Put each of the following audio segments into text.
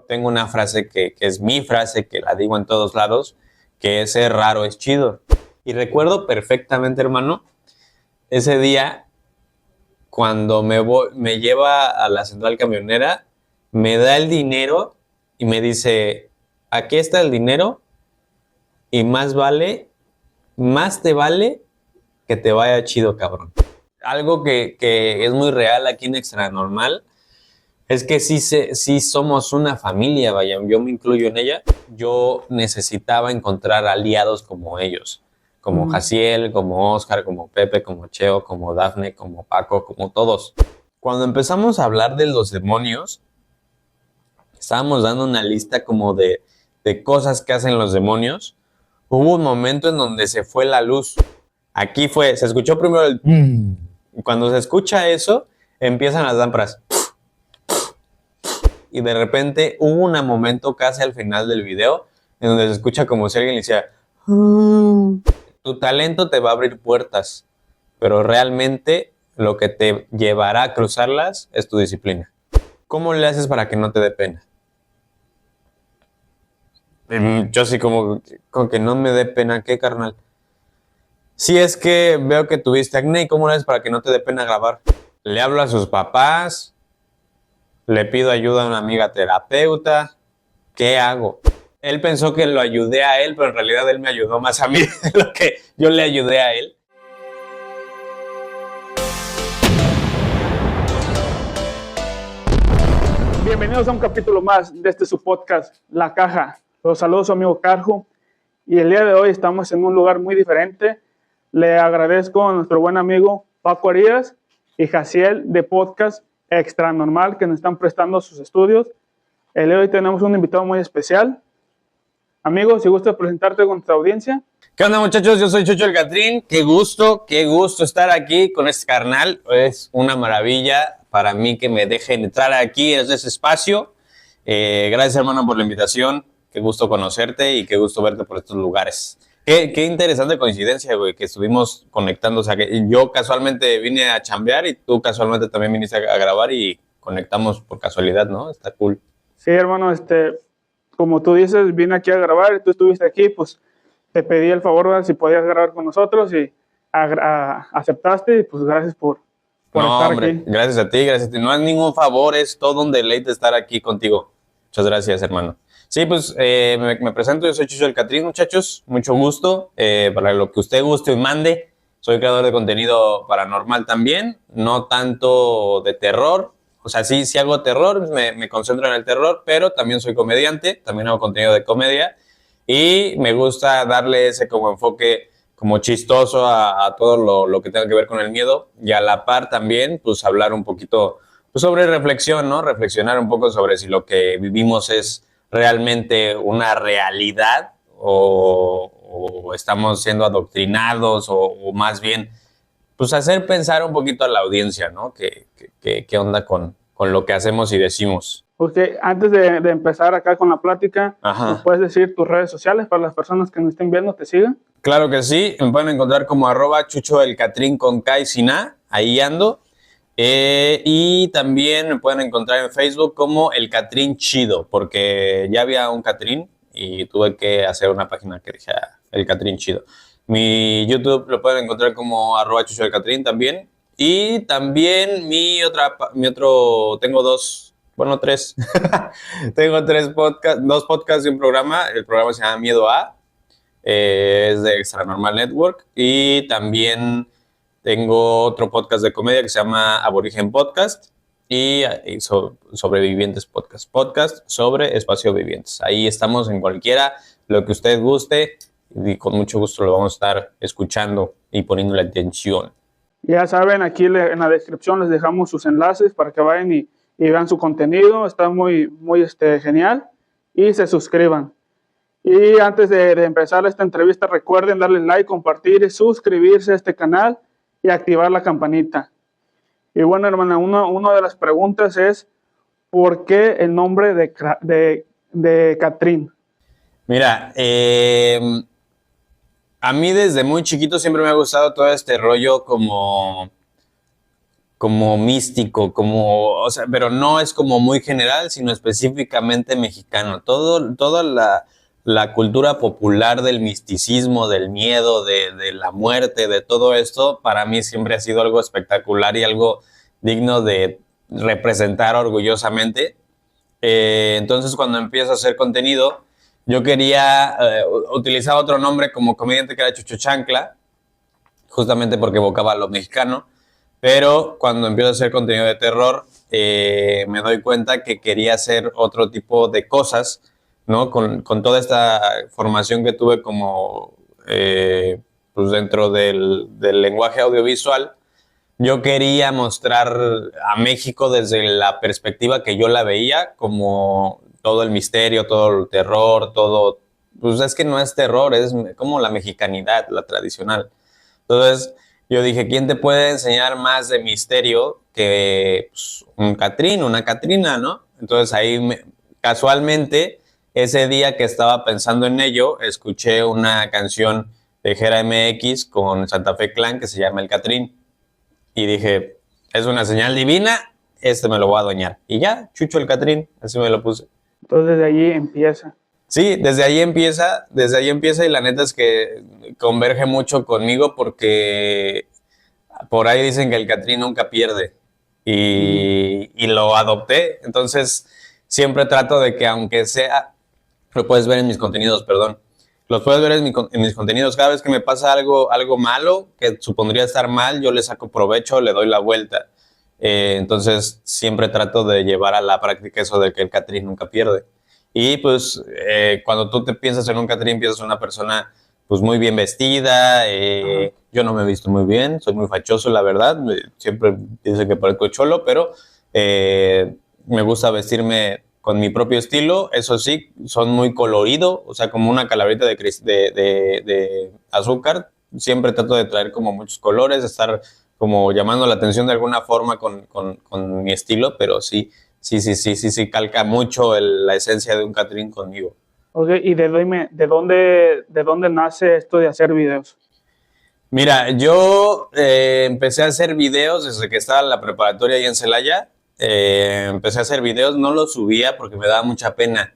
Tengo una frase que es mi frase, que la digo en todos lados, que es ser raro es chido. Y recuerdo perfectamente, hermano, ese día cuando me lleva a la central camionera, me da el dinero y me dice, aquí está el dinero y más te vale que te vaya chido, cabrón. Algo que es muy real aquí en Extra Normal es que sí somos una familia, vaya, yo me incluyo en ella. Yo necesitaba encontrar aliados como ellos, como Jaciel, como Oscar, como Pepe, como Cheo, como Dafne, como Paco, como todos. Cuando empezamos a hablar de los demonios, estábamos dando una lista como de cosas que hacen los demonios. Hubo un momento en donde se fue la luz. Aquí se escuchó primero el... Y cuando se escucha eso, empiezan las lámparas. Y de repente hubo un momento casi al final del video en donde se escucha como si alguien le decía, tu talento te va a abrir puertas, pero realmente lo que te llevará a cruzarlas es tu disciplina. ¿Cómo le haces para que no te dé pena? Yo así como que no me dé pena, ¿qué, carnal? Si es que veo que tuviste acné, ¿cómo le haces para que no te dé pena grabar? Le hablo a sus papás, le pido ayuda a una amiga terapeuta, ¿qué hago? Él pensó que lo ayudé a él, pero en realidad él me ayudó más a mí de lo que yo le ayudé a él. Bienvenidos a un capítulo más de su podcast, La Caja. Los saludos a su amigo Carjo y el día de hoy estamos en un lugar muy diferente. Le agradezco a nuestro buen amigo Paco Arias y Jaciel de Podcast Extra Normal que nos están prestando sus estudios. El día de hoy tenemos un invitado muy especial. Amigo, si gusta presentarte con nuestra audiencia. ¿Qué onda, muchachos? Yo soy Chucho el Catrín. Qué gusto estar aquí con este carnal. Es una maravilla para mí que me dejen entrar aquí en ese espacio. Gracias, hermano, por la invitación. Qué gusto conocerte y qué gusto verte por estos lugares. Qué interesante coincidencia, güey, que estuvimos conectando. O sea, que yo casualmente vine a chambear y tú casualmente también viniste a grabar y conectamos por casualidad, ¿no? Está cool. Sí, hermano, como tú dices, vine aquí a grabar y tú estuviste aquí, pues te pedí el favor, ¿verdad? Si podías grabar con nosotros y aceptaste y pues gracias por estar hombre, aquí. Gracias a ti, gracias a ti. No es ningún favor, es todo un deleite estar aquí contigo. Muchas gracias, hermano. Sí, pues me presento, yo soy Chucho el Catrín, muchachos, mucho gusto. Para lo que usted guste y mande, soy creador de contenido paranormal también, no tanto de terror. O sea, sí hago terror, me concentro en el terror, pero también soy comediante, también hago contenido de comedia y me gusta darle ese como enfoque como chistoso a todo lo que tenga que ver con el miedo y a la par también pues hablar un poquito pues, sobre reflexión, ¿no? Reflexionar un poco sobre si lo que vivimos es realmente una realidad o estamos siendo adoctrinados o más bien pues hacer pensar un poquito a la audiencia, ¿no? ¿Qué onda con lo que hacemos y decimos? Porque antes de empezar acá con la plática, ¿nos puedes decir tus redes sociales para las personas que nos estén viendo, te sigan? Claro que sí, me pueden encontrar como @chuchoelcatrin con K y sin A, ahí ando. Y también me pueden encontrar en Facebook como El Catrín Chido, porque ya había un Catrín y tuve que hacer una página que dijera El Catrín Chido. Mi YouTube lo pueden encontrar como @chuchoelcatrin también. Y también tengo tres. Tengo dos podcasts y un programa. El programa se llama Miedo A. Es de Extra Normal Network y también tengo otro podcast de comedia que se llama Aborigen Podcast y Sobrevivientes Podcast sobre espacio vivientes. Ahí estamos en cualquiera, lo que usted guste y con mucho gusto lo vamos a estar escuchando y poniendo la atención. Ya saben, aquí en la descripción les dejamos sus enlaces para que vayan y vean su contenido, está muy genial y se suscriban. Y antes de empezar esta entrevista, recuerden darle like, compartir, suscribirse a este canal y activar la campanita. Y bueno, hermana, una de las preguntas es, ¿por qué el nombre de Catrín? Mira, a mí desde muy chiquito siempre me ha gustado todo este rollo como como místico, como, o sea, pero no es como muy general, sino específicamente mexicano. Toda la cultura popular del misticismo, del miedo, de la muerte, de todo esto, para mí siempre ha sido algo espectacular y algo digno de representar orgullosamente. Entonces, cuando empiezo a hacer contenido, yo quería utilizar otro nombre como comediante que era Chucho Chancla, justamente porque evocaba a lo mexicano, pero cuando empiezo a hacer contenido de terror, me doy cuenta que quería hacer otro tipo de cosas, ¿no? Con toda esta formación que tuve como pues dentro del lenguaje audiovisual, yo quería mostrar a México desde la perspectiva que yo la veía, como todo el misterio, todo el terror, todo, pues es que no es terror, es como la mexicanidad, la tradicional. Entonces yo dije, ¿quién te puede enseñar más de misterio que pues, un Catrín, una Catrina, ¿no? Entonces ahí casualmente, ese día que estaba pensando en ello, escuché una canción de Jera MX con Santa Fe Clan que se llama El Catrín. Y dije, es una señal divina, este me lo voy a adueñar. Y ya, Chucho el Catrín, así me lo puse. Entonces de allí empieza. Sí, desde ahí empieza y la neta es que converge mucho conmigo porque por ahí dicen que el Catrín nunca pierde y lo adopté, entonces siempre trato de que aunque sea, lo puedes ver en mis contenidos, perdón, los puedes ver en mis contenidos, cada vez que me pasa algo malo, que supondría estar mal, yo le saco provecho, le doy la vuelta. Entonces siempre trato de llevar a la práctica eso de que el Catrín nunca pierde. Y pues cuando tú te piensas en un Catrín, piensas en una persona pues muy bien vestida. Yo no me he visto muy bien, soy muy fachoso, la verdad. Siempre dicen que parezco cholo, pero me gusta vestirme con mi propio estilo. Eso sí, son muy colorido, o sea, como una calaverita de azúcar. Siempre trato de traer como muchos colores, estar como llamando la atención de alguna forma con mi estilo, pero sí, calca mucho la esencia de un Catrín conmigo. Ok, ¿y de dónde nace esto de hacer videos? Mira, yo empecé a hacer videos desde que estaba en la preparatoria ahí en Celaya. Empecé a hacer videos, no los subía porque me daba mucha pena.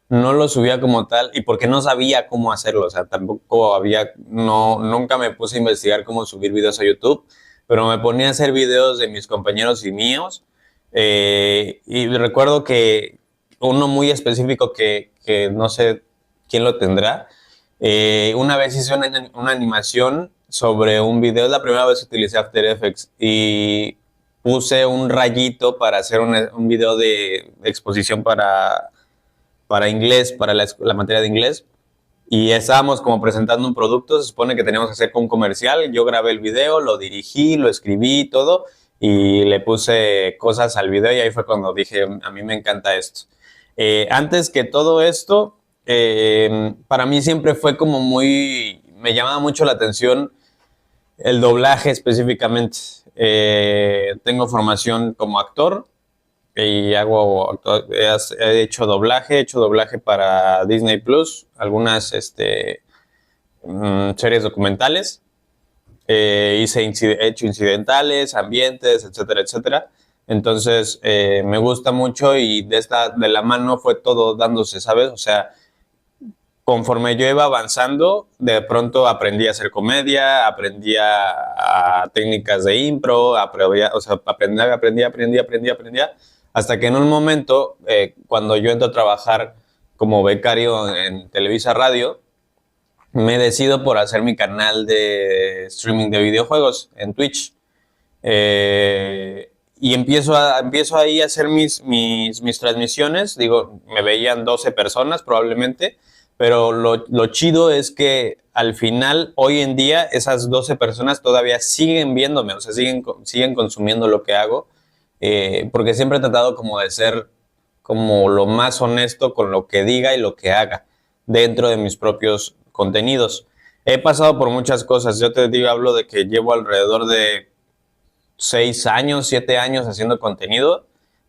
No los subía como tal y porque no sabía cómo hacerlo. O sea, tampoco nunca me puse a investigar cómo subir videos a YouTube, pero me ponía a hacer videos de mis compañeros y míos. Y recuerdo que uno muy específico que no sé quién lo tendrá. Una vez hice una animación sobre un video, es la primera vez que utilicé After Effects y puse un rayito para hacer un video de exposición para inglés, para la materia de inglés. Y estábamos como presentando un producto, se supone que teníamos que hacer con un comercial. Yo grabé el video, lo dirigí, lo escribí todo y le puse cosas al video y ahí fue cuando dije, a mí me encanta esto. Antes que todo esto, para mí siempre fue como me llamaba mucho la atención el doblaje específicamente. Tengo formación como actor y he hecho doblaje para Disney Plus, algunas series documentales. He hecho incidentales, ambientes, etcétera, etcétera. Entonces, me gusta mucho y de la mano fue todo dándose, ¿sabes? O sea, conforme yo iba avanzando, de pronto aprendí a hacer comedia, aprendí a técnicas de impro, aprendí, hasta que en un momento, cuando yo entro a trabajar como becario en Televisa Radio, me decido por hacer mi canal de streaming de videojuegos en Twitch. Y empiezo ahí a hacer mis transmisiones. Digo, me veían 12 personas probablemente, pero lo chido es que al final, hoy en día, esas 12 personas todavía siguen viéndome, o sea, siguen consumiendo lo que hago, porque siempre he tratado como de ser como lo más honesto con lo que diga y lo que haga dentro de mis propios contenidos. He pasado por muchas cosas. Yo te digo, hablo de que llevo alrededor de 6 años, 7 años haciendo contenido,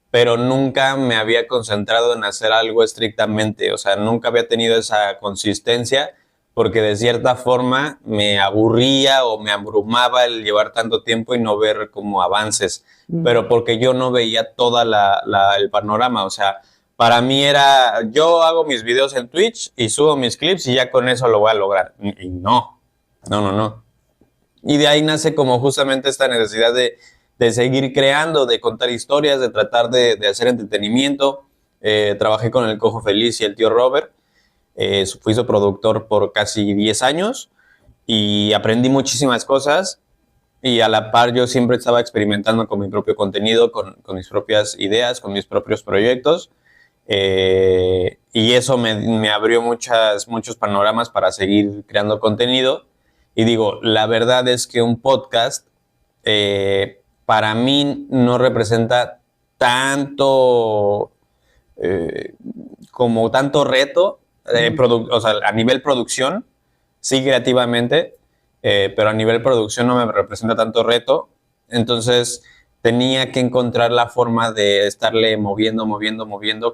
pero nunca me había concentrado en hacer algo estrictamente, o sea, nunca había tenido esa consistencia porque de cierta forma me aburría o me abrumaba el llevar tanto tiempo y no ver como avances, pero porque yo no veía toda el panorama, o sea, para mí era, yo hago mis videos en Twitch y subo mis clips y ya con eso lo voy a lograr. Y no, no, no, no. Y de ahí nace como justamente esta necesidad de seguir creando, de contar historias, de tratar de hacer entretenimiento. Trabajé con el Cojo Feliz y el tío Robert. Fui su productor por casi 10 años y aprendí muchísimas cosas. Y a la par yo siempre estaba experimentando con mi propio contenido, con mis propias ideas, con mis propios proyectos. Y eso me abrió muchos panoramas para seguir creando contenido. Y digo, la verdad es que un podcast para mí no representa tanto como tanto reto, o sea, a nivel producción, sí creativamente, pero a nivel producción no me representa tanto reto. Entonces tenía que encontrar la forma de estarle moviendo,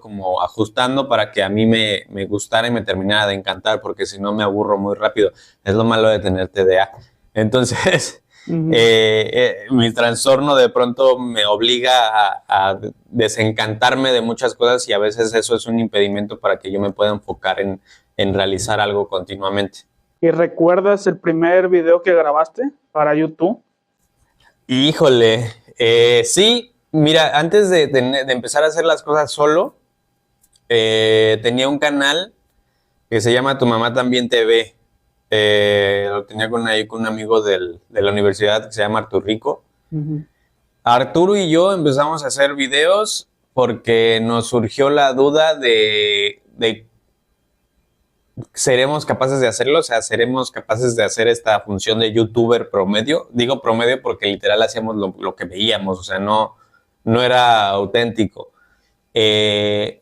como ajustando para que a mí me gustara y me terminara de encantar, porque si no me aburro muy rápido. Es lo malo de tener TDA. Entonces, mi trastorno de pronto me obliga a desencantarme de muchas cosas y a veces eso es un impedimento para que yo me pueda enfocar en realizar algo continuamente. ¿Y recuerdas el primer video que grabaste para YouTube? Híjole, sí, mira, antes de empezar a hacer las cosas solo, tenía un canal que se llama Tu Mamá También TV. Lo tenía con un amigo de la universidad que se llama Artur Rico. Arturo y yo empezamos a hacer videos porque nos surgió la duda de ¿seremos capaces de hacerlo? O sea, ¿seremos capaces de hacer esta función de youtuber promedio? Digo promedio porque literal hacíamos lo que veíamos, o sea, no era auténtico. Y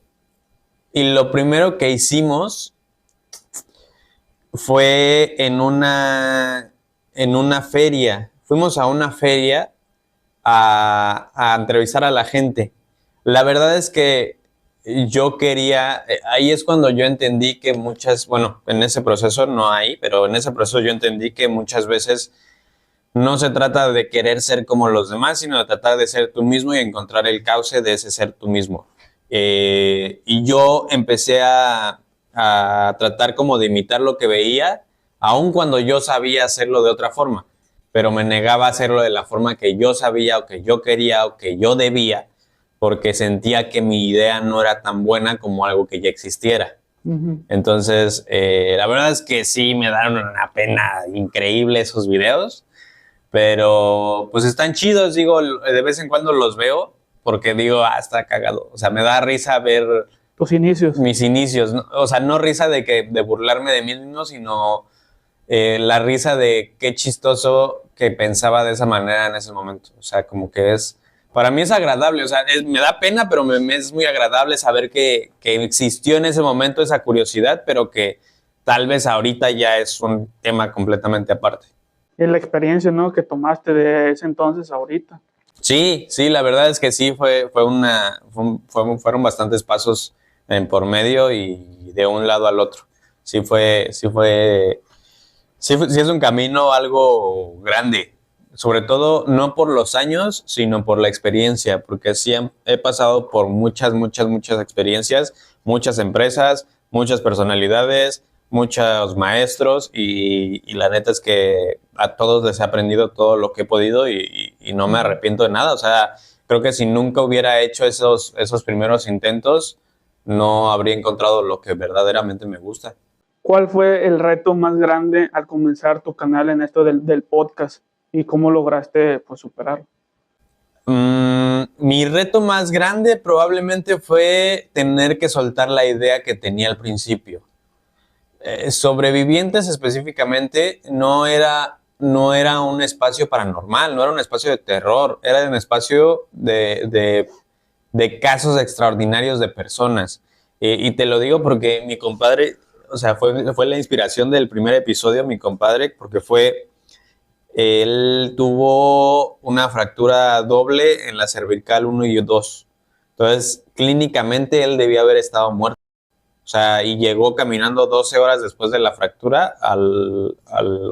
lo primero que hicimos fue en una feria. Fuimos a una feria a entrevistar a la gente. La verdad es que yo quería, ahí es cuando yo entendí que bueno, en ese proceso no hay, pero en ese proceso yo entendí que muchas veces no se trata de querer ser como los demás, sino de tratar de ser tú mismo y encontrar el cauce de ese ser tú mismo. Y yo empecé a tratar como de imitar lo que veía, aun cuando yo sabía hacerlo de otra forma, pero me negaba a hacerlo de la forma que yo sabía o que yo quería o que yo debía, porque sentía que mi idea no era tan buena como algo que ya existiera. Entonces, la verdad es que sí me daron una pena increíble esos videos, pero pues están chidos, digo, de vez en cuando los veo, porque digo, está cagado, o sea, me da risa ver tus inicios. Mis inicios, ¿no? O sea, no risa de burlarme de mí mismo, sino la risa de qué chistoso que pensaba de esa manera en ese momento. O sea, como que para mí es agradable, o sea, me da pena, pero es muy agradable saber que existió en ese momento esa curiosidad, pero que tal vez ahorita ya es un tema completamente aparte. Es la experiencia, ¿no?, que tomaste de ese entonces a ahorita. Sí, la verdad es que sí, fueron bastantes pasos por medio y de un lado al otro. Sí es un camino algo grande, sobre todo no por los años, sino por la experiencia, porque sí he pasado por muchas experiencias, muchas empresas, muchas personalidades, muchos maestros y la neta es que a todos les he aprendido todo lo que he podido y no me arrepiento de nada. O sea, creo que si nunca hubiera hecho esos primeros intentos, no habría encontrado lo que verdaderamente me gusta. ¿Cuál fue el reto más grande al comenzar tu canal en esto del podcast y cómo lograste pues superarlo? Mi reto más grande probablemente fue tener que soltar la idea que tenía al principio. Sobrevivientes específicamente no era un espacio paranormal, no era un espacio de terror, era un espacio de casos extraordinarios de personas. Y te lo digo porque mi compadre, o sea, fue la inspiración del primer episodio, mi compadre, porque él tuvo una fractura doble en la cervical 1 y 2. Entonces, clínicamente él debía haber estado muerto. O sea, y llegó caminando 12 horas después de la fractura al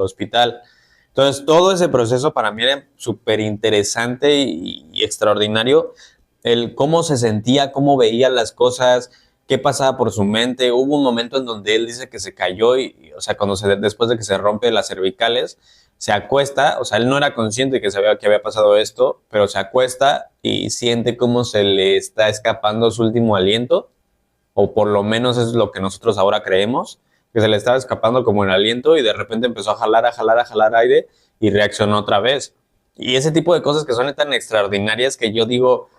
hospital. Entonces, todo ese proceso para mí era súper interesante y extraordinario. El cómo se sentía, cómo veía las cosas, qué pasaba por su mente. Hubo un momento en donde él dice que se cayó o sea, después de que se rompe las cervicales, se acuesta, o sea, él no era consciente que sabía que había pasado esto, pero se acuesta y siente cómo se le está escapando su último aliento, o por lo menos eso es lo que nosotros ahora creemos, que se le estaba escapando como el aliento y de repente empezó a jalar aire y reaccionó otra vez. Y ese tipo de cosas que son tan extraordinarias que yo digo,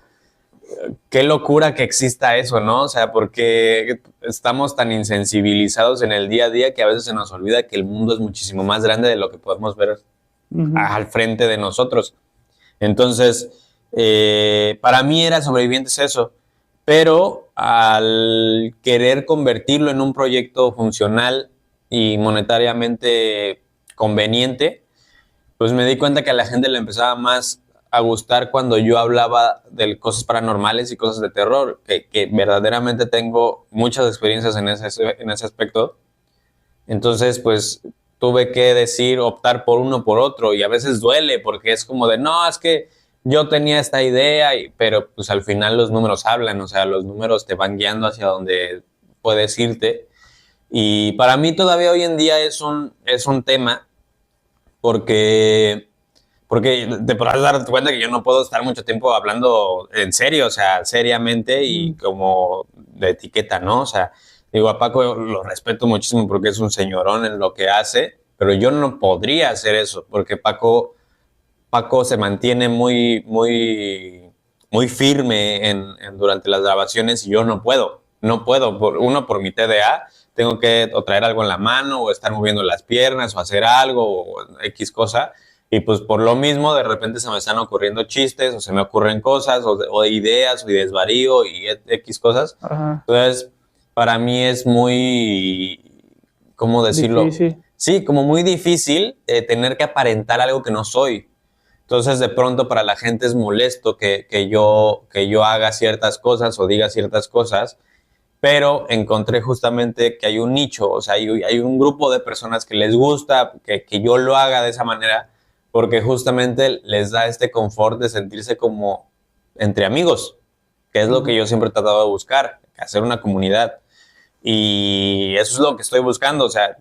qué locura que exista eso, ¿no? O sea, porque estamos tan insensibilizados en el día a día que a veces se nos olvida que el mundo es muchísimo más grande de lo que podemos ver al frente de nosotros. Entonces, para mí era Sobrevivientes eso, pero al querer convertirlo en un proyecto funcional y monetariamente conveniente, pues me di cuenta que a la gente le empezaba más a gustar cuando yo hablaba de cosas paranormales y cosas de terror, que verdaderamente tengo muchas experiencias en ese aspecto. Entonces, pues tuve que optar por uno o por otro, y a veces duele porque es como de, no, es que yo tenía esta idea, pero pues al final los números hablan, o sea, los números te van guiando hacia donde puedes irte. Y para mí todavía hoy en día es un tema porque te podrás dar cuenta que yo no puedo estar mucho tiempo hablando en serio, o sea, seriamente y como de etiqueta, ¿no? O sea, digo, a Paco lo respeto muchísimo porque es un señorón en lo que hace, pero yo no podría hacer eso porque Paco se mantiene muy, muy firme durante las grabaciones y yo no puedo. No puedo, por mi TDA, tengo que o traer algo en la mano o estar moviendo las piernas o hacer algo o X cosa. Y pues por lo mismo de repente se me están ocurriendo chistes o se me ocurren cosas o ideas o desvarío y X cosas. Ajá. Entonces, para mí es muy, ¿cómo decirlo? Difícil. Sí, como muy difícil tener que aparentar algo que no soy. Entonces, de pronto para la gente es molesto que yo haga ciertas cosas o diga ciertas cosas, pero encontré justamente que hay un nicho, o sea, hay un grupo de personas que les gusta que yo lo haga de esa manera, porque justamente les da este confort de sentirse como entre amigos, que es lo que yo siempre he tratado de buscar, hacer una comunidad. Y eso es lo que estoy buscando, o sea,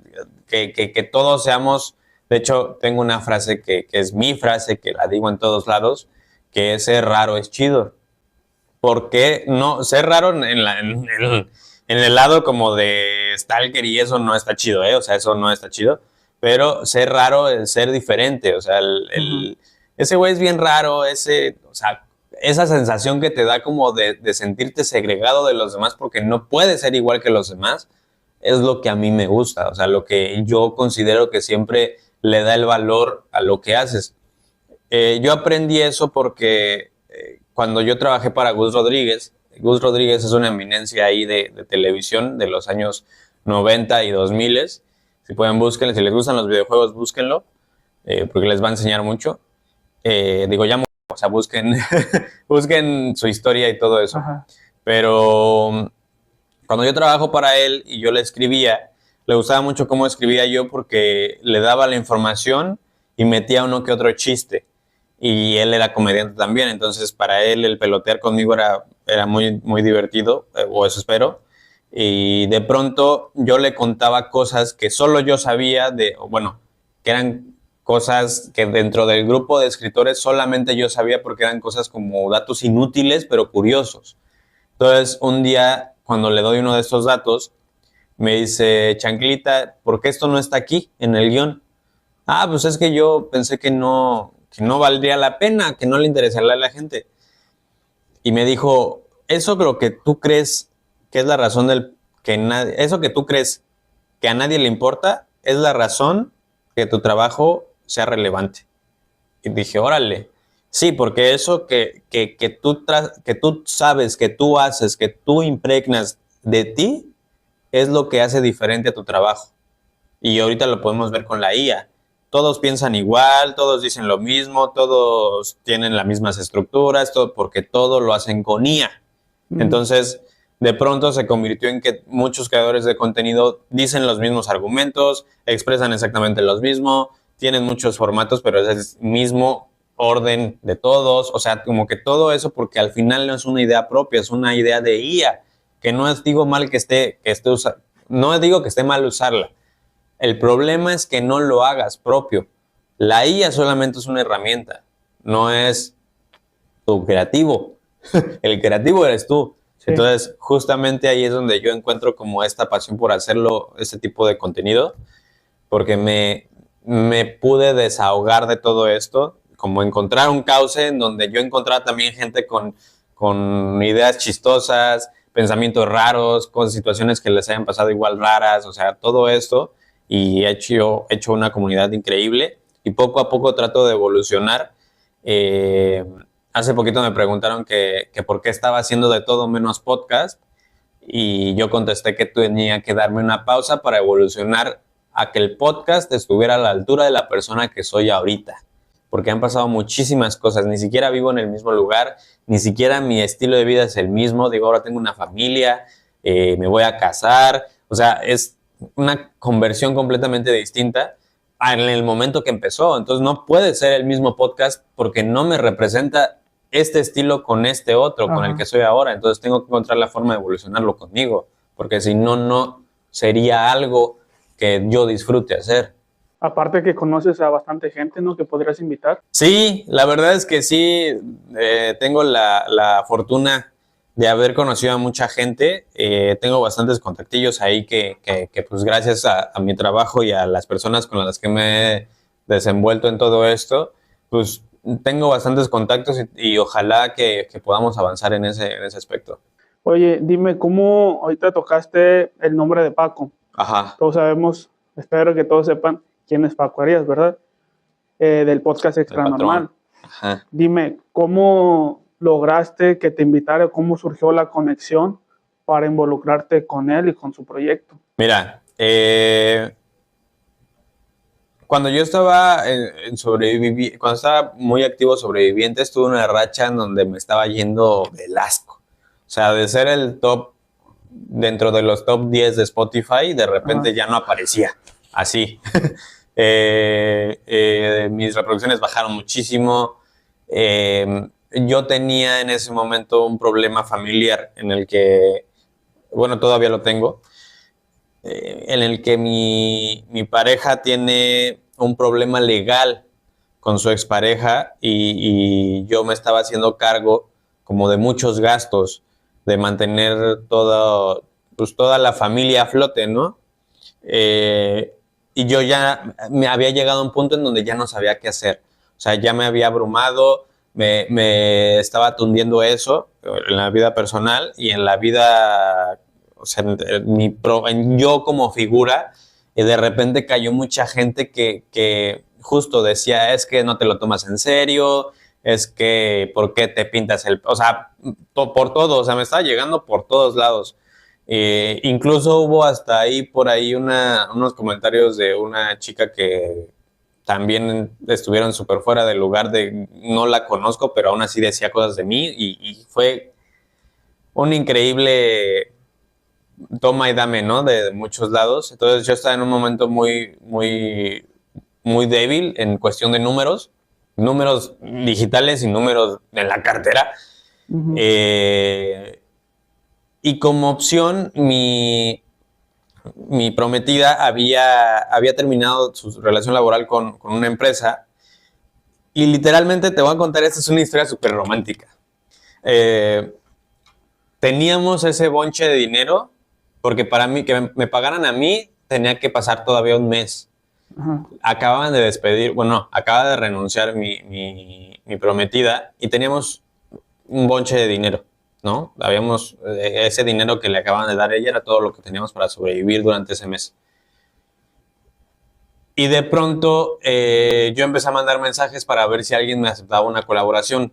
que todos seamos. De hecho, tengo una frase que es mi frase, que la digo en todos lados, que es ser raro es chido. ¿Por qué no? Ser raro en el lado como de stalker y eso no está chido, ¿eh? O sea, eso no está chido. Pero ser raro es ser diferente, o sea, ese güey es bien raro, o sea, esa sensación que te da como de sentirte segregado de los demás porque no puedes ser igual que los demás, es lo que a mí me gusta, o sea, lo que yo considero que siempre le da el valor a lo que haces. Yo aprendí eso porque cuando yo trabajé para Gus Rodríguez es una eminencia ahí de televisión de los años 90 y 2000. Si pueden, búsquenlo. Si les gustan los videojuegos, búsquenlo, porque les va a enseñar mucho. O sea, busquen su historia y todo eso. Ajá. Pero cuando yo trabajo para él y yo le escribía, le gustaba mucho cómo escribía yo porque le daba la información y metía uno que otro chiste. Y él era comediante también, entonces para él el pelotear conmigo era muy, muy divertido, o eso espero. Y de pronto yo le contaba cosas que solo yo sabía, que eran cosas que dentro del grupo de escritores solamente yo sabía porque eran cosas como datos inútiles pero curiosos. Entonces un día cuando le doy uno de estos datos, me dice, Chanclita, ¿por qué esto no está aquí en el guión? Ah, pues es que yo pensé que no valdría la pena, que no le interesaría a la gente. Y me dijo, eso creo que tú crees que es la razón eso que tú crees que a nadie le importa, es la razón que tu trabajo sea relevante. Y dije, órale, sí, porque eso que tú sabes, que tú haces, que tú impregnas de ti, es lo que hace diferente a tu trabajo. Y ahorita lo podemos ver con la IA. Todos piensan igual, todos dicen lo mismo, todos tienen las mismas estructuras, todo porque todo lo hacen con IA. Entonces, de pronto se convirtió en que muchos creadores de contenido dicen los mismos argumentos, expresan exactamente los mismos, tienen muchos formatos, pero es el mismo orden de todos, o sea, como que todo eso, porque al final no es una idea propia, es una idea de IA, que no es, digo mal no digo que esté mal usarla, el problema es que no lo hagas propio. La IA solamente es una herramienta, no es tu creativo. El creativo eres tú. Sí. Entonces, justamente ahí es donde yo encuentro como esta pasión por hacerlo, este tipo de contenido, porque me pude desahogar de todo esto, como encontrar un cauce en donde yo encontraba también gente con ideas chistosas, pensamientos raros, con situaciones que les hayan pasado igual raras, o sea, todo esto, y he hecho una comunidad increíble, y poco a poco trato de evolucionar. Hace poquito me preguntaron que por qué estaba haciendo de todo menos podcast, y yo contesté que tenía que darme una pausa para evolucionar a que el podcast estuviera a la altura de la persona que soy ahorita, porque han pasado muchísimas cosas, ni siquiera vivo en el mismo lugar, ni siquiera mi estilo de vida es el mismo, digo, ahora tengo una familia, me voy a casar, o sea, es una conversión completamente distinta en el momento que empezó, entonces no puede ser el mismo podcast porque no me representa este estilo con este otro, con el que soy ahora, entonces tengo que encontrar la forma de evolucionarlo conmigo, porque si no, no sería algo que yo disfrute hacer. Aparte que conoces a bastante gente, ¿no? Que podrías invitar. Sí, la verdad es que sí, tengo la fortuna de haber conocido a mucha gente. Tengo bastantes contactillos ahí que pues gracias a mi trabajo y a las personas con las que me he desenvuelto en todo esto, pues tengo bastantes contactos y ojalá que podamos avanzar en ese aspecto. Oye, dime, ¿cómo ahorita tocaste el nombre de Paco? Ajá. Todos sabemos, espero que todos sepan quién es Paco Arias, ¿verdad? Del podcast Extra Normal. Ajá. Dime, ¿cómo lograste que te invitara? ¿Cómo surgió la conexión para involucrarte con él y con su proyecto? Mira, cuando yo estaba cuando estaba muy activo Sobrevivientes, tuve una racha en donde me estaba yendo del asco. O sea, de ser el top, dentro de los top 10 de Spotify, de repente ya no aparecía. Así. Mis reproducciones bajaron muchísimo. Yo tenía en ese momento un problema familiar en el que, bueno, todavía lo tengo, en el que mi pareja tiene un problema legal con su expareja y yo me estaba haciendo cargo como de muchos gastos, de mantener toda la familia a flote, ¿no? Y yo ya me había llegado a un punto en donde ya no sabía qué hacer. O sea, ya me había abrumado, me estaba tundiendo eso en la vida personal y en la vida, o sea, en yo como figura, y de repente cayó mucha gente que justo decía, es que no te lo tomas en serio, es que, ¿por qué te pintas el...? O sea, por todo, o sea, me estaba llegando por todos lados. Incluso hubo hasta ahí, por ahí, unos comentarios de una chica que también estuvieron súper fuera del lugar, de no la conozco, pero aún así decía cosas de mí y fue un increíble toma y dame, ¿no? De muchos lados. Entonces yo estaba en un momento muy, muy, muy débil en cuestión de números digitales y números en la cartera. Uh-huh. Y como opción, mi prometida había terminado su relación laboral con una empresa y literalmente te voy a contar, esta es una historia súper romántica. Teníamos ese bonche de dinero porque para mí, que me pagaran a mí, tenía que pasar todavía un mes. Uh-huh. Acababan de despedir, acaba de renunciar mi prometida y teníamos un bonche de dinero, ¿no? Habíamos, ese dinero que le acababan de dar a ella era todo lo que teníamos para sobrevivir durante ese mes. Y de pronto yo empecé a mandar mensajes para ver si alguien me aceptaba una colaboración.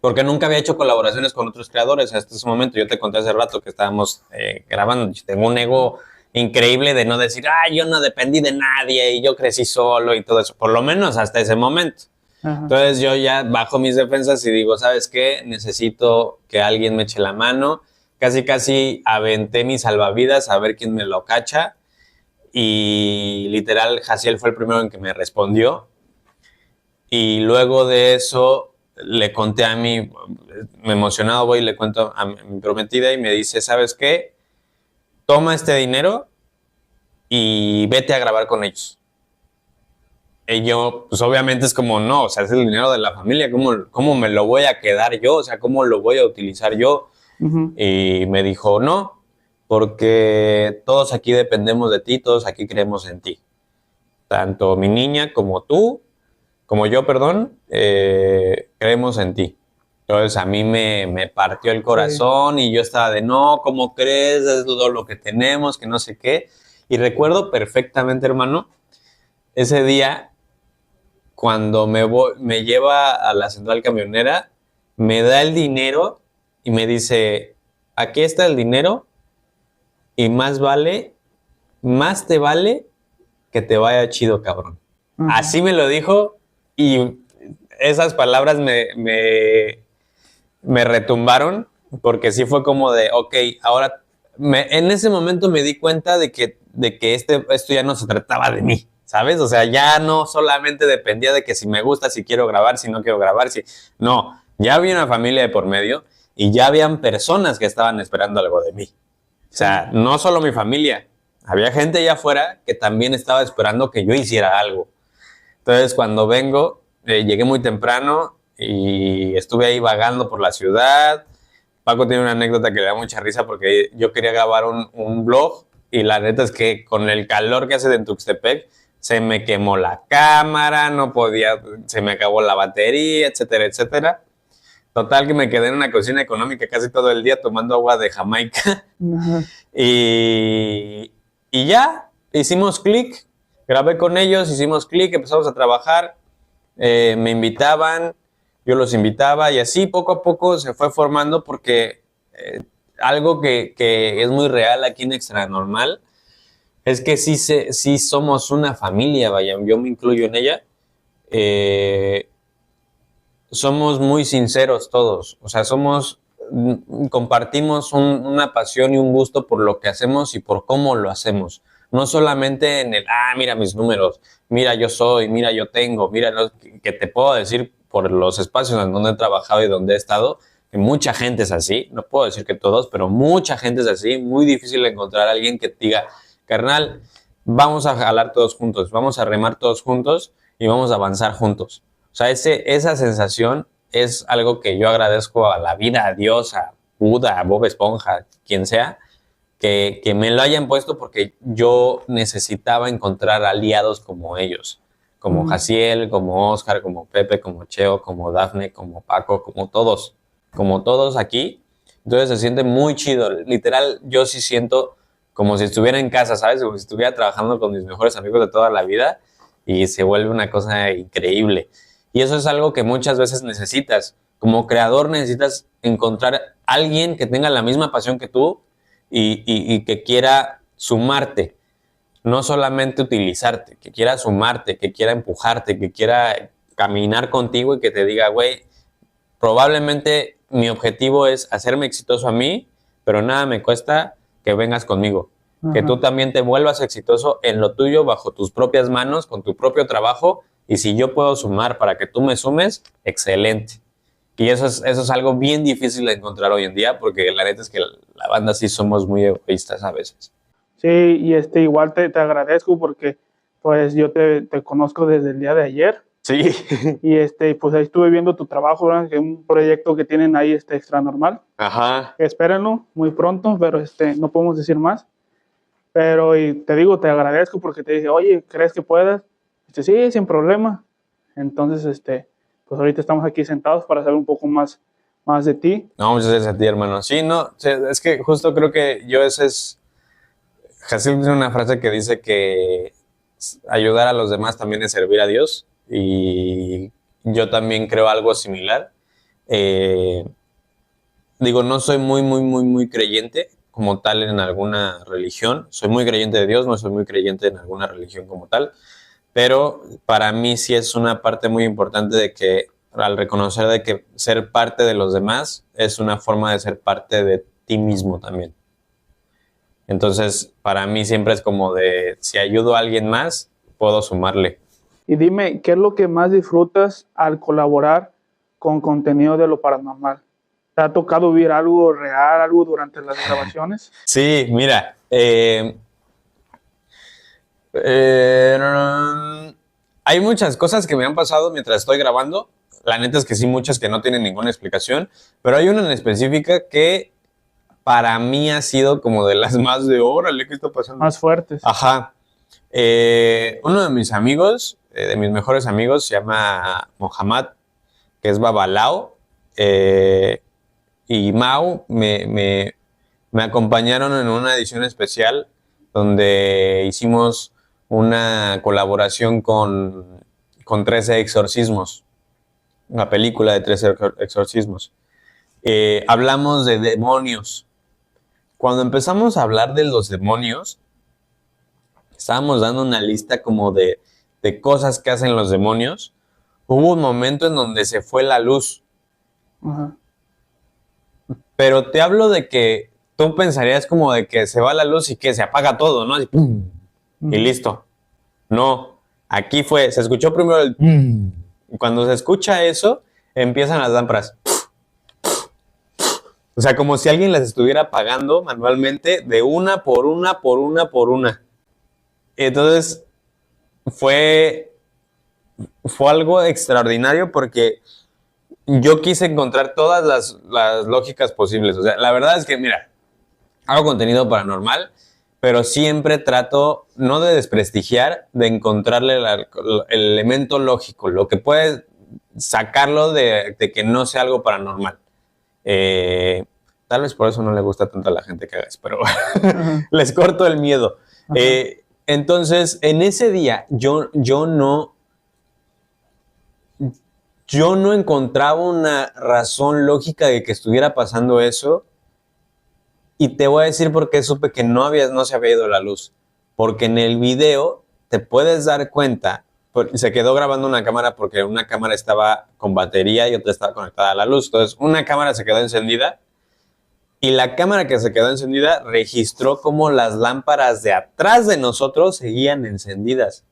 Porque nunca había hecho colaboraciones con otros creadores hasta ese momento. Yo te conté hace rato que estábamos grabando. Yo tengo un ego increíble de no decir, yo no dependí de nadie y yo crecí solo y todo eso. Por lo menos hasta ese momento. Ajá. Entonces yo ya bajo mis defensas y digo, ¿sabes qué? Necesito que alguien me eche la mano. casi aventé mi salvavidas a ver quién me lo cacha. Y literal, Jaciel fue el primero en que me respondió. Y luego de eso le conté a mí, me emocionado voy y le cuento a mi prometida y me dice, ¿sabes qué? Toma este dinero y vete a grabar con ellos. Y yo, pues obviamente es como, no, o sea, es el dinero de la familia, ¿cómo me lo voy a quedar yo? O sea, ¿cómo lo voy a utilizar yo? Ujú. Y me dijo, no, porque todos aquí dependemos de ti, todos aquí creemos en ti. Tanto mi niña como tú, como yo, perdón, creemos en ti. Entonces a mí me partió el corazón y yo estaba de, no, ¿cómo crees? Es todo lo que tenemos, que no sé qué. Y recuerdo perfectamente, hermano, ese día cuando me lleva a la central camionera, me da el dinero y me dice, aquí está el dinero y más te vale que te vaya chido, cabrón. Ujú. Así me lo dijo y esas palabras me retumbaron porque sí fue como de, ok, ahora en ese momento me di cuenta de que esto ya no se trataba de mí, ¿sabes? O sea, ya no solamente dependía de que si me gusta, si quiero grabar, si no quiero grabar, si... No, ya había una familia de por medio y ya habían personas que estaban esperando algo de mí. O sea, no solo mi familia, había gente allá afuera que también estaba esperando que yo hiciera algo. Entonces, cuando vengo, llegué muy temprano y estuve ahí vagando por la ciudad. Paco tiene una anécdota que le da mucha risa porque yo quería grabar un vlog y la neta es que con el calor que hace en Tuxtepec se me quemó la cámara, no podía, se me acabó la batería, etcétera, etcétera. Total que me quedé en una cocina económica casi todo el día tomando agua de Jamaica. Ajá. Y ya, hicimos clic, grabé con ellos, hicimos clic, empezamos a trabajar, me invitaban, yo los invitaba y así poco a poco se fue formando porque algo que es muy real aquí en Extra Normal es que sí somos una familia, vaya, yo me incluyo en ella. Eh, Somos muy sinceros todos, o sea, compartimos una pasión y un gusto por lo que hacemos y por cómo lo hacemos. No solamente en el, mira mis números, mira yo soy, mira yo tengo, mira, que te puedo decir por los espacios en donde he trabajado y donde he estado, que mucha gente es así, no puedo decir que todos, pero mucha gente es así, muy difícil encontrar a alguien que te diga, carnal, vamos a jalar todos juntos, vamos a remar todos juntos y vamos a avanzar juntos. O sea, esa sensación es algo que yo agradezco a la vida, a Dios, a Buda, a Bob Esponja, quien sea, que me lo hayan puesto porque yo necesitaba encontrar aliados como ellos, como Jaciel, como Oscar, como Pepe, como Cheo, como Dafne, como Paco, como todos aquí. Entonces se siente muy chido. Literal, yo sí siento como si estuviera en casa, ¿sabes? Como si estuviera trabajando con mis mejores amigos de toda la vida y se vuelve una cosa increíble. Y eso es algo que muchas veces necesitas. Como creador necesitas encontrar a alguien que tenga la misma pasión que tú y que quiera sumarte, no solamente utilizarte, que quiera sumarte, que quiera empujarte, que quiera caminar contigo y que te diga, güey, probablemente mi objetivo es hacerme exitoso a mí, pero nada me cuesta que vengas conmigo. Que tú también te vuelvas exitoso en lo tuyo, bajo tus propias manos, con tu propio trabajo. Y si yo puedo sumar para que tú me sumes, excelente. Y eso es algo bien difícil de encontrar hoy en día, porque la neta es que la banda sí somos muy egoístas a veces. Sí, y igual te agradezco porque pues yo te conozco desde el día de ayer Sí. y pues ahí estuve viendo tu trabajo, ¿verdad? Que es un proyecto que tienen ahí Extra Normal. Ajá. Espérenlo muy pronto, pero no podemos decir más. Pero y te digo, te agradezco porque te dije, oye, ¿crees que puedas? Sí, sin problema. Entonces, pues ahorita estamos aquí sentados para saber un poco más de ti. No, muchas gracias a ti, hermano. Sí, no, es que justo creo que yo ese es... Hasil tiene una frase que dice que ayudar a los demás también es servir a Dios y yo también creo algo similar. Eh, Digo, no soy muy creyente como tal en alguna religión. Soy muy creyente de Dios, no soy muy creyente en alguna religión como tal, pero para mí sí es una parte muy importante de que al reconocer de que ser parte de los demás es una forma de ser parte de ti mismo también. Entonces, para mí siempre es como de, si ayudo a alguien más, puedo sumarle. Y dime, ¿qué es lo que más disfrutas al colaborar con contenido de lo paranormal? ¿Te ha tocado vivir algo real, algo durante las grabaciones? Sí, mira, hay muchas cosas que me han pasado mientras estoy grabando. La neta es que sí, muchas que no tienen ninguna explicación, pero hay una en específica que para mí ha sido como de las más de órale, ¿qué está pasando? Más fuertes. Ajá. Uno de mis amigos, de mis mejores amigos, se llama Mohammad, que es Babalao, y Mau me acompañaron en una edición especial donde hicimos una colaboración con 13 exorcismos, una película de 13 exorcismos. Hablamos de demonios. Cuando empezamos a hablar de los demonios, estábamos dando una lista como de cosas que hacen los demonios. Hubo un momento en donde se fue la luz. Ajá. Pero te hablo de que tú pensarías como de que se va la luz y que se apaga todo, ¿no? Así, ¡pum! Y listo. No, aquí se escuchó primero el ¡pum! Y cuando se escucha eso, empiezan las lámparas. O sea, como si alguien las estuviera apagando manualmente de una por una, por una, por una. Entonces, fue algo extraordinario porque yo quise encontrar todas las lógicas posibles. O sea, la verdad es que, mira, hago contenido paranormal, pero siempre trato, no de desprestigiar, de encontrarle el elemento lógico, lo que puede sacarlo de que no sea algo paranormal. Tal vez por eso no le gusta tanto a la gente que haga eso, pero les corto el miedo. Entonces, en ese día, yo no encontraba una razón lógica de que estuviera pasando eso. Y te voy a decir por qué supe que no se había ido la luz. Porque en el video te puedes dar cuenta, se quedó grabando una cámara porque una cámara estaba con batería y otra estaba conectada a la luz. Entonces, una cámara se quedó encendida y la cámara que se quedó encendida registró cómo las lámparas de atrás de nosotros seguían encendidas.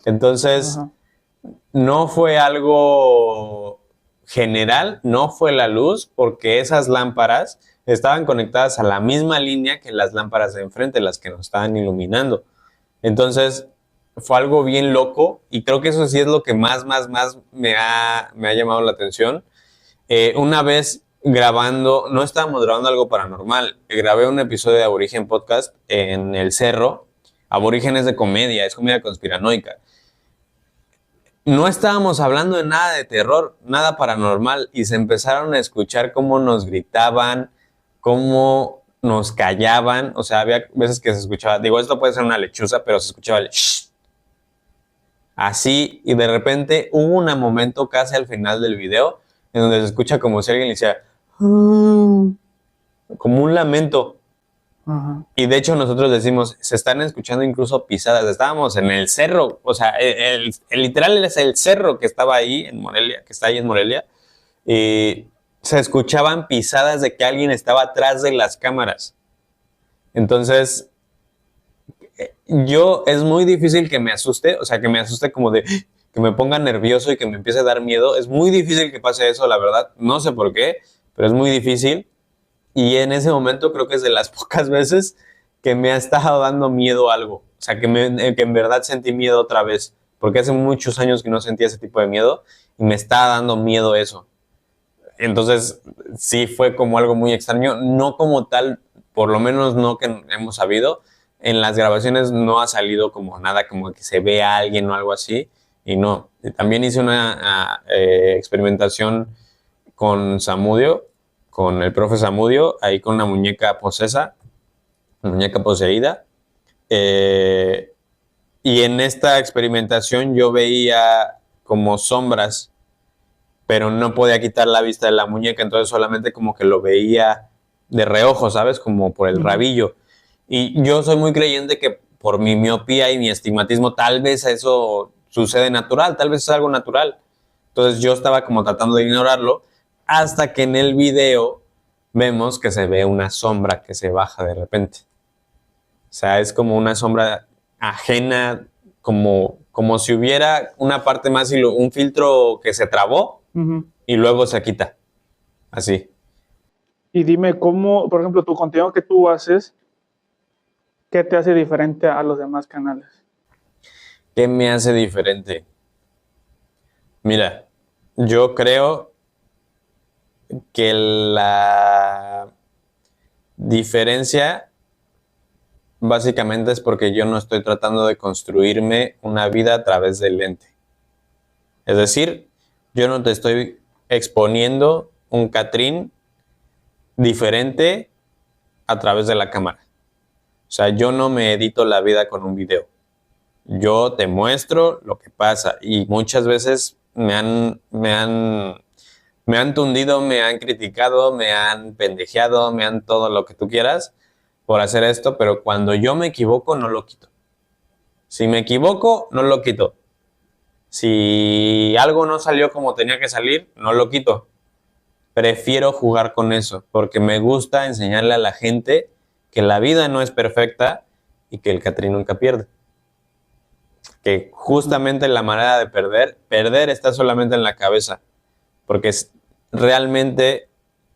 Entonces, no fue algo general, no fue la luz, porque esas lámparas estaban conectadas a la misma línea que las lámparas de enfrente, las que nos estaban iluminando. Entonces, fue algo bien loco y creo que eso sí es lo que más me ha llamado la atención. Una vez grabando, no estábamos grabando algo paranormal, grabé un episodio de Aborigen Podcast en el cerro. Aborigen es de comedia, es comedia conspiranoica. No estábamos hablando de nada de terror, nada paranormal, y se empezaron a escuchar cómo nos gritaban, cómo nos callaban. O sea, había veces que se escuchaba, digo, esto puede ser una lechuza, pero se escuchaba el shh. Así, y de repente hubo un momento casi al final del video en donde se escucha como si alguien le decía como un lamento. Y de hecho nosotros decimos, se están escuchando incluso pisadas. Estábamos en el cerro, o sea, el literal es el cerro que estaba ahí en Morelia, que está ahí en Morelia, y se escuchaban pisadas de que alguien estaba atrás de las cámaras. Entonces, es muy difícil que me asuste, o sea, que me asuste como de que me ponga nervioso y que me empiece a dar miedo. Es muy difícil que pase eso, la verdad. No sé por qué, pero es muy difícil. Y en ese momento creo que es de las pocas veces que me ha estado dando miedo algo. O sea, que en verdad sentí miedo otra vez. Porque hace muchos años que no sentía ese tipo de miedo y me está dando miedo eso. Entonces, sí fue como algo muy extraño. No como tal, por lo menos no que hemos sabido. En las grabaciones no ha salido como nada, como que se ve a alguien o algo así. Y no. También hice una experimentación con Samudio, con el profe Samudio, ahí con una muñeca posesa, una muñeca poseída. Y en esta experimentación yo veía como sombras, pero no podía quitar la vista de la muñeca, entonces solamente como que lo veía de reojo, ¿sabes? Como por el rabillo. Y yo soy muy creyente que por mi miopía y mi estigmatismo, tal vez eso sucede natural, tal vez es algo natural. Entonces yo estaba como tratando de ignorarlo, hasta que en el video vemos que se ve una sombra que se baja de repente. O sea, es como una sombra ajena, como si hubiera una parte más, un filtro que se trabó y luego se quita. Así. Y dime cómo, por ejemplo, tu contenido que tú haces, ¿qué te hace diferente a los demás canales? ¿Qué me hace diferente? Mira, yo creo que la diferencia básicamente es porque yo no estoy tratando de construirme una vida a través del lente. Es decir, yo no te estoy exponiendo un Catrín diferente a través de la cámara. O sea, yo no me edito la vida con un video. Yo te muestro lo que pasa y muchas veces me han tundido, me han criticado, me han pendejeado, me han todo lo que tú quieras por hacer esto, pero cuando yo me equivoco no lo quito. Si me equivoco, no lo quito. Si algo no salió como tenía que salir, no lo quito. Prefiero jugar con eso porque me gusta enseñarle a la gente que la vida no es perfecta y que el Catrín nunca pierde. Que justamente la manera de perder está solamente en la cabeza. Porque realmente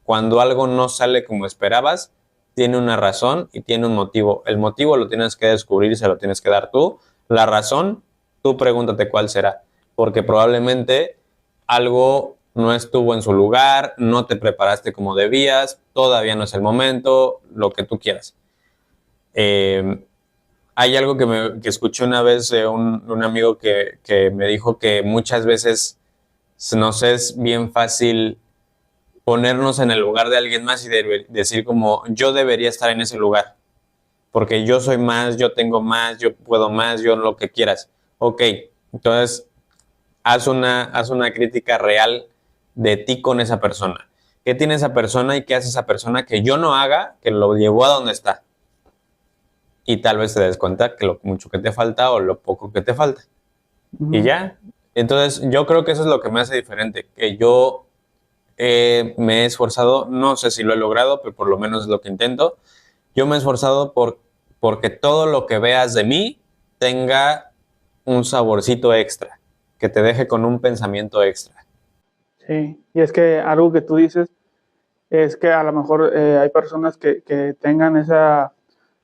cuando algo no sale como esperabas, tiene una razón y tiene un motivo. El motivo lo tienes que descubrir y se lo tienes que dar tú. La razón, tú pregúntate cuál será. Porque probablemente algo no estuvo en su lugar, no te preparaste como debías, todavía no es el momento, lo que tú quieras. Hay algo que escuché una vez de un amigo que me dijo que muchas veces nos es bien fácil ponernos en el lugar de alguien más y decir como yo debería estar en ese lugar, porque yo soy más, yo tengo más, yo puedo más, yo lo que quieras. Ok, entonces haz una crítica real de ti con esa persona. ¿Qué tiene esa persona y qué hace esa persona que yo no haga, que lo llevó a donde está? Y tal vez te des cuenta que lo mucho que te falta o lo poco que te falta. Y ya. Entonces yo creo que eso es lo que me hace diferente, que yo me he esforzado, no sé si lo he logrado, pero por lo menos es lo que intento. Yo me he esforzado porque todo lo que veas de mí tenga un saborcito extra, que te deje con un pensamiento extra. Sí, y es que algo que tú dices es que a lo mejor hay personas que tengan esa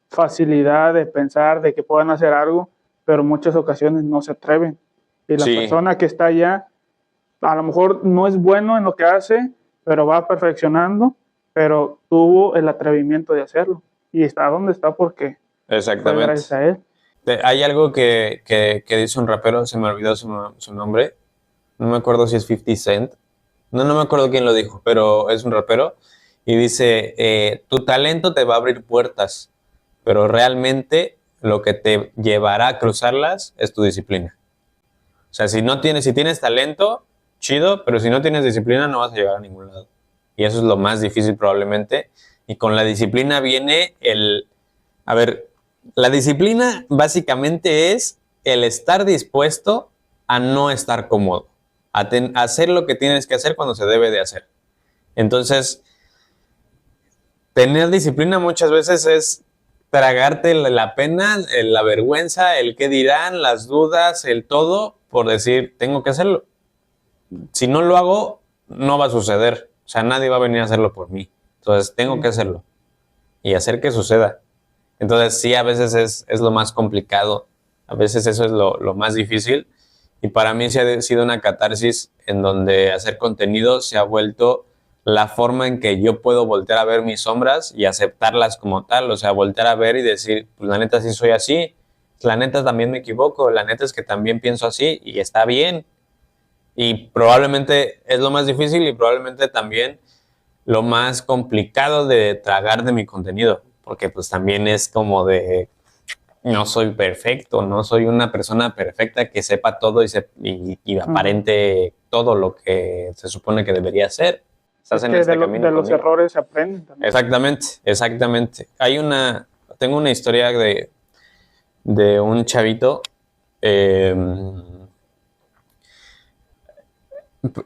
facilidad de pensar, de que puedan hacer algo, pero en muchas ocasiones no se atreven. Y la Sí, persona que está allá, a lo mejor no es bueno en lo que hace, pero va perfeccionando, pero tuvo el atrevimiento de hacerlo. Y está donde está porque fue exactamente. gracias a él. Hay algo que dice un rapero, se me olvidó su nombre, no me acuerdo si es 50 Cent, no me acuerdo quién lo dijo, pero es un rapero, y dice, tu talento te va a abrir puertas, pero realmente lo que te llevará a cruzarlas es tu disciplina. O sea, si tienes talento, chido, pero si no tienes disciplina no vas a llegar a ningún lado. Y eso es lo más difícil probablemente. Y con la disciplina viene a ver, la disciplina básicamente es el estar dispuesto a no estar cómodo, a hacer lo que tienes que hacer cuando se debe de hacer. Entonces, tener disciplina muchas veces es tragarte la pena, la vergüenza, el qué dirán, las dudas, el todo, por decir, tengo que hacerlo. Si no lo hago, no va a suceder. O sea, nadie va a venir a hacerlo por mí. Entonces, tengo que hacerlo y hacer que suceda. Entonces, sí, a veces es lo más complicado. A veces eso es lo más difícil. Y para mí sí ha sido una catarsis en donde hacer contenido se ha vuelto la forma en que yo puedo voltear a ver mis sombras y aceptarlas como tal. O sea, voltear a ver y decir, pues la neta sí soy así. La neta también me equivoco. La neta es que también pienso así y está bien. Y probablemente es lo más difícil y probablemente también lo más complicado de tragar de mi contenido. Porque pues también es como de, no soy perfecto, no soy una persona perfecta que sepa todo y aparente todo lo que se supone que debería hacer. Estás Es en que este camino de los conmigo. errores se aprenden también. Exactamente, exactamente. Tengo una historia de un chavito.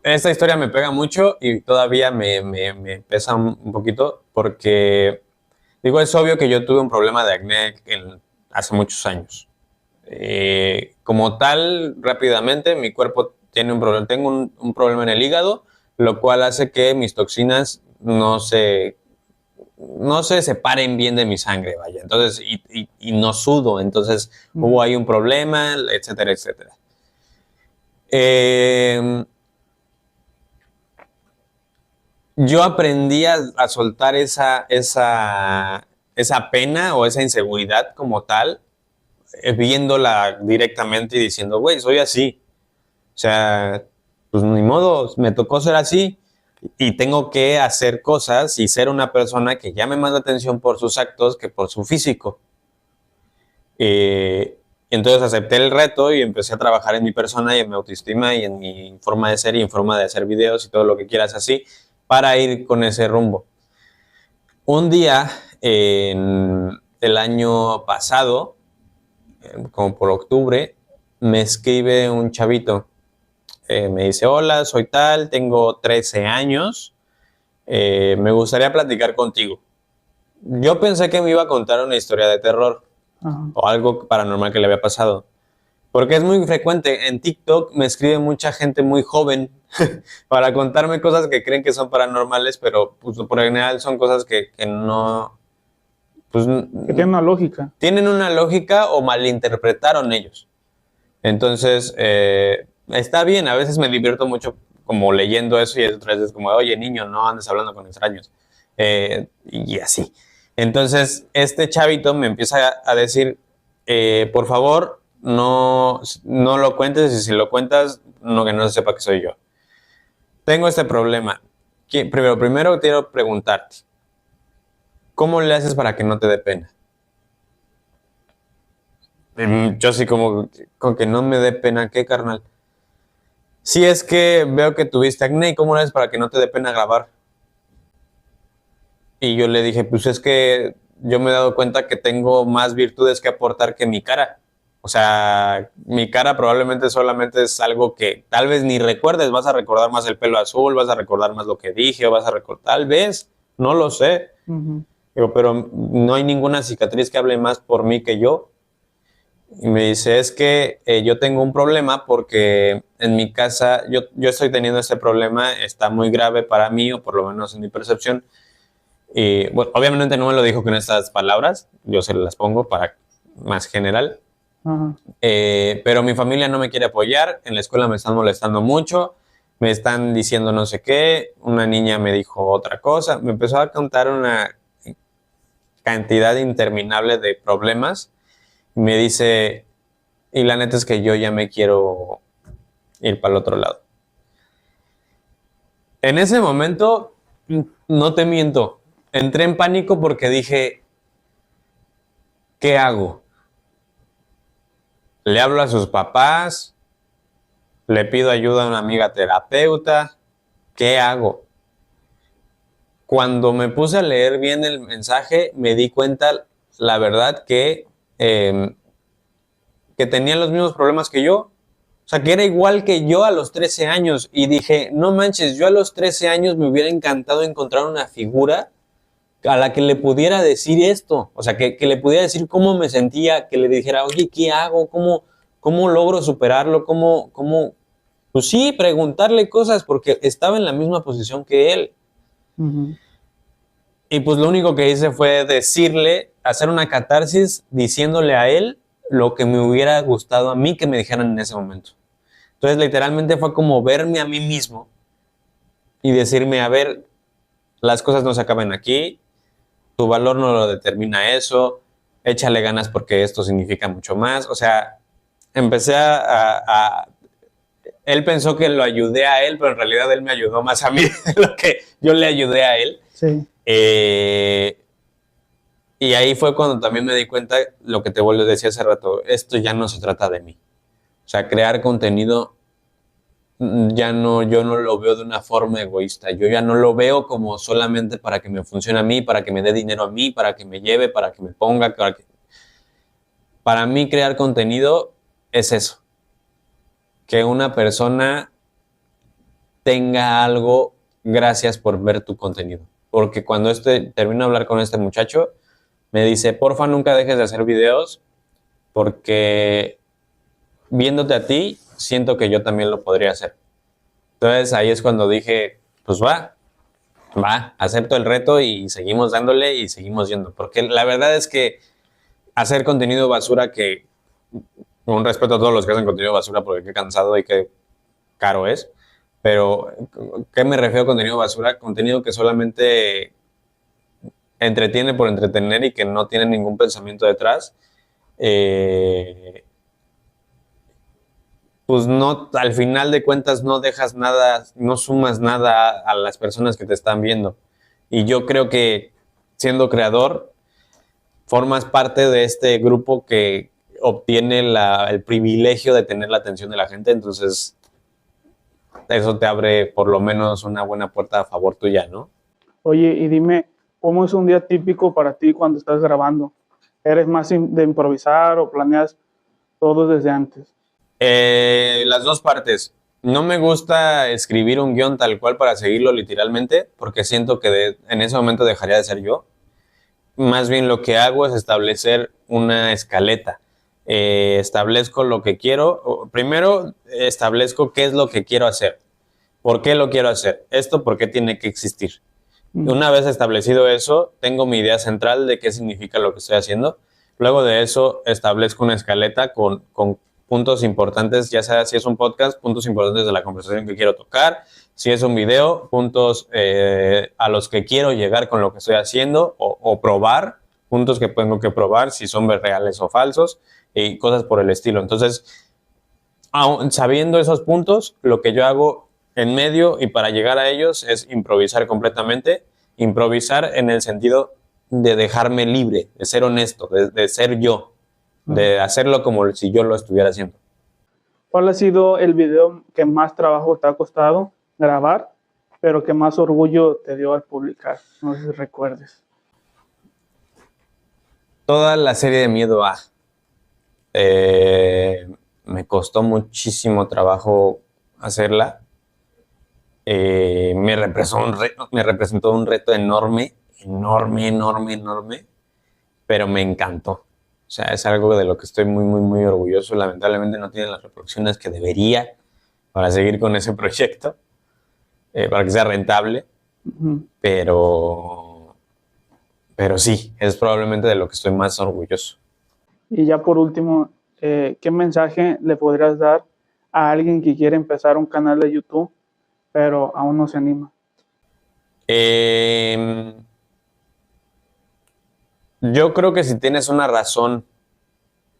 Esta historia me pega mucho y todavía me pesa un poquito porque, digo, es obvio que yo tuve un problema de acné hace muchos años. Como tal, rápidamente, mi cuerpo tiene un problema, tengo un problema en el hígado, lo cual hace que mis toxinas no se separen bien de mi sangre, vaya. Entonces, y no sudo, entonces hubo ahí un problema, etcétera, etcétera. Yo aprendí a soltar esa pena o esa inseguridad como tal, viéndola directamente y diciendo, güey, soy así. O sea, pues ni modo, me tocó ser así y tengo que hacer cosas y ser una persona que llame más la atención por sus actos que por su físico. Y entonces acepté el reto y empecé a trabajar en mi persona y en mi autoestima y en mi forma de ser y en forma de hacer videos y todo lo que quieras así para ir con ese rumbo. Un día, en el año pasado, como por octubre, me escribe un chavito. Me dice, hola, soy tal, tengo 13 años, me gustaría platicar contigo. Yo pensé que me iba a contar una historia de terror. Ajá. O algo paranormal que le había pasado. Porque es muy frecuente, en TikTok me escribe mucha gente muy joven para contarme cosas que creen que son paranormales, pero pues, por lo general son cosas que no, pues, Que tiene una lógica. tienen una lógica o malinterpretaron ellos. Entonces, está bien, a veces me divierto mucho como leyendo eso y otras veces como, oye niño, no andes hablando con extraños. Y así. Entonces, este chavito me empieza a decir, por favor, no lo cuentes y si lo cuentas, que no se sepa que soy yo. Tengo este problema. Primero quiero preguntarte, ¿cómo le haces para que no te dé pena? Yo así como, con que no me dé pena, ¿qué, carnal? Si es que veo que tuviste acné, ¿cómo le haces para que no te dé pena grabar? Y yo le dije, pues es que yo me he dado cuenta que tengo más virtudes que aportar que mi cara. O sea, mi cara probablemente solamente es algo que tal vez ni recuerdes, vas a recordar más el pelo azul, vas a recordar más lo que dije, o vas a recordar, tal vez, no lo sé. Digo, pero no hay ninguna cicatriz que hable más por mí que yo. Y me dice, es que yo tengo un problema porque en mi casa, yo estoy teniendo este problema, está muy grave para mí, o por lo menos en mi percepción. Y bueno, obviamente no me lo dijo con estas palabras, yo se las pongo para más general. Pero mi familia no me quiere apoyar, en la escuela me están molestando mucho, me están diciendo no sé qué, una niña me dijo otra cosa, me empezó a contar una cantidad interminable de problemas. Me dice, y la neta es que yo ya me quiero ir para el otro lado. En ese momento, no te miento, entré en pánico porque dije, ¿qué hago? ¿Le hablo a sus papás? ¿Le pido ayuda a una amiga terapeuta? ¿Qué hago? Cuando me puse a leer bien el mensaje, me di cuenta, la verdad, que tenía los mismos problemas que yo. O sea, que era igual que yo a los 13 años. Y dije, no manches, yo a los 13 años me hubiera encantado encontrar una figura a la que le pudiera decir esto. O sea, que le pudiera decir cómo me sentía, que le dijera, oye, ¿qué hago? ¿Cómo logro superarlo? Pues sí, preguntarle cosas porque estaba en la misma posición que él. Y pues lo único que hice fue decirle, hacer una catarsis diciéndole a él lo que me hubiera gustado a mí que me dijeran en ese momento. Entonces literalmente fue como verme a mí mismo y decirme, a ver, las cosas no se acaban aquí, tu valor no lo determina eso, échale ganas porque esto significa mucho más. O sea, empecé él pensó que lo ayudé a él, pero en realidad él me ayudó más a mí de lo que yo le ayudé a él. Sí. Y ahí fue cuando también me di cuenta lo que te vuelvo a decir hace rato, esto ya no se trata de mí. O sea, crear contenido yo no lo veo de una forma egoísta, yo ya no lo veo como solamente para que me funcione a mí, para que me dé dinero a mí, para que me lleve, para que me ponga, para mí crear contenido es eso, que una persona tenga algo gracias por ver tu contenido. Porque cuando termino de hablar con este muchacho, me dice, porfa, nunca dejes de hacer videos porque viéndote a ti, siento que yo también lo podría hacer. Entonces ahí es cuando dije, pues va, acepto el reto y seguimos dándole y seguimos yendo. Porque la verdad es que hacer contenido basura, que un respeto a todos los que hacen contenido basura porque qué cansado y qué caro es, pero ¿qué me refiero a contenido basura? Contenido que solamente entretiene por entretener y que no tiene ningún pensamiento detrás. Pues no, al final de cuentas no dejas nada, no sumas nada a las personas que te están viendo. Y yo creo que siendo creador, formas parte de este grupo que obtiene el privilegio de tener la atención de la gente, entonces eso te abre por lo menos una buena puerta a favor tuya, ¿no? Oye, y dime, ¿cómo es un día típico para ti cuando estás grabando? ¿Eres más de improvisar o planeas todo desde antes? Las dos partes. No me gusta escribir un guión tal cual para seguirlo literalmente, porque siento que en ese momento dejaría de ser yo. Más bien lo que hago es establecer una escaleta. Establezco lo que quiero. Primero establezco qué es lo que quiero hacer. ¿Por qué lo quiero hacer? Esto, ¿por qué tiene que existir? Una vez establecido eso, tengo mi idea central de qué significa lo que estoy haciendo. Luego de eso, establezco una escaleta con puntos importantes, ya sea si es un podcast, puntos importantes de la conversación que quiero tocar, si es un video, puntos a los que quiero llegar con lo que estoy haciendo o probar, puntos que tengo que probar, si son reales o falsos y cosas por el estilo. Entonces, aún sabiendo esos puntos, lo que yo hago en medio y para llegar a ellos es improvisar completamente, improvisar en el sentido de dejarme libre, de ser honesto, de ser yo, de hacerlo como si yo lo estuviera haciendo. ¿Cuál ha sido el video que más trabajo te ha costado grabar, pero que más orgullo te dio al publicar? No sé si recuerdes. Toda la serie de Miedo A. Me costó muchísimo trabajo hacerla. Me representó un reto enorme, pero me encantó. O sea, es algo de lo que estoy muy orgulloso. Lamentablemente no tiene las reproducciones que debería para seguir con ese proyecto, para que sea rentable, pero sí, es probablemente de lo que estoy más orgulloso. Y ya por último, ¿qué mensaje le podrías dar a alguien que quiere empezar un canal de YouTube, pero aún no se anima? Yo creo que si tienes una razón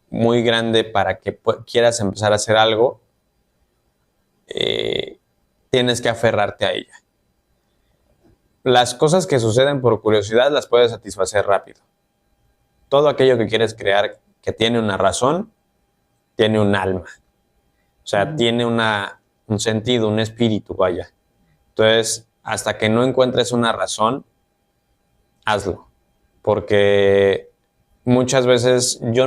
muy grande para que quieras empezar a hacer algo, tienes que aferrarte a ella. Las cosas que suceden por curiosidad las puedes satisfacer rápido. Todo aquello que quieres crear que tiene una razón, tiene un alma. O sea, tiene un sentido, un espíritu, vaya. Entonces, hasta que no encuentres una razón, hazlo. Porque muchas veces yo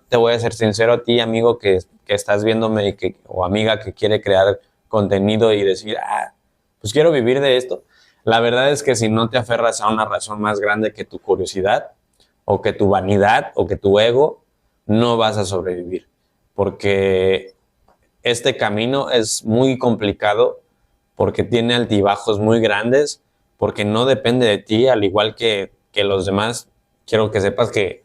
te voy a ser sincero a ti, amigo, que estás viéndome o amiga que quiere crear contenido y decir, pues quiero vivir de esto. La verdad es que si no te aferras a una razón más grande que tu curiosidad o que tu vanidad o que tu ego, no vas a sobrevivir. Porque este camino es muy complicado, porque tiene altibajos muy grandes, porque no depende de ti, al igual que los demás. Quiero que sepas que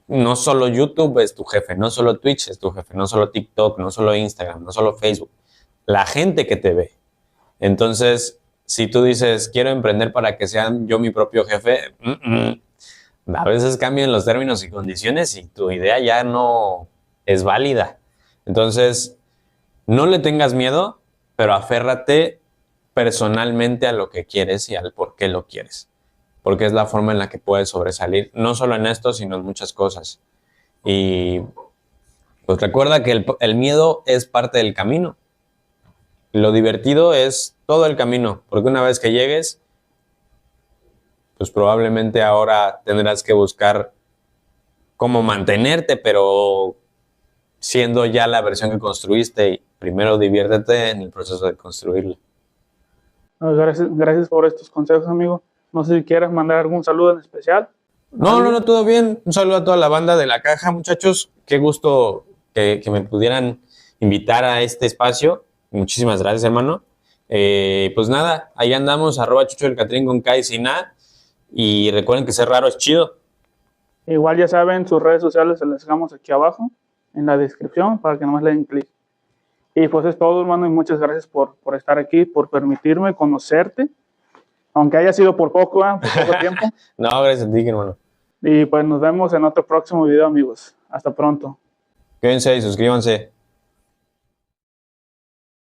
no solo YouTube es tu jefe, no solo Twitch es tu jefe, no solo TikTok, no solo Instagram, no solo Facebook. La gente que te ve. Entonces, si tú dices, quiero emprender para que sea yo mi propio jefe, a veces cambian los términos y condiciones y tu idea ya no es válida. Entonces, no le tengas miedo, pero aférrate personalmente a lo que quieres y al por qué lo quieres. Porque es la forma en la que puedes sobresalir, no solo en esto, sino en muchas cosas. Y pues recuerda que el miedo es parte del camino. Lo divertido es todo el camino, porque una vez que llegues, pues probablemente ahora tendrás que buscar cómo mantenerte, pero siendo ya la versión que construiste primero diviértete en el proceso de construirla. Gracias por estos consejos, amigo. No sé si quieras mandar algún saludo en especial. No, todo bien. Un saludo a toda la banda de La Caja, muchachos. Qué gusto que me pudieran invitar a este espacio. Muchísimas gracias, hermano. Pues nada, ahí andamos, @Chucho del Catrín con K y sin A. Y recuerden que ser raro es chido. Igual ya saben, sus redes sociales se las dejamos aquí abajo en la descripción para que nomás le den clic. Y pues es todo, hermano, y muchas gracias por estar aquí, por permitirme conocerte, aunque haya sido por poco tiempo. No, gracias a ti, hermano. Y pues nos vemos en otro próximo video, amigos. Hasta pronto. Cuídense y suscríbanse.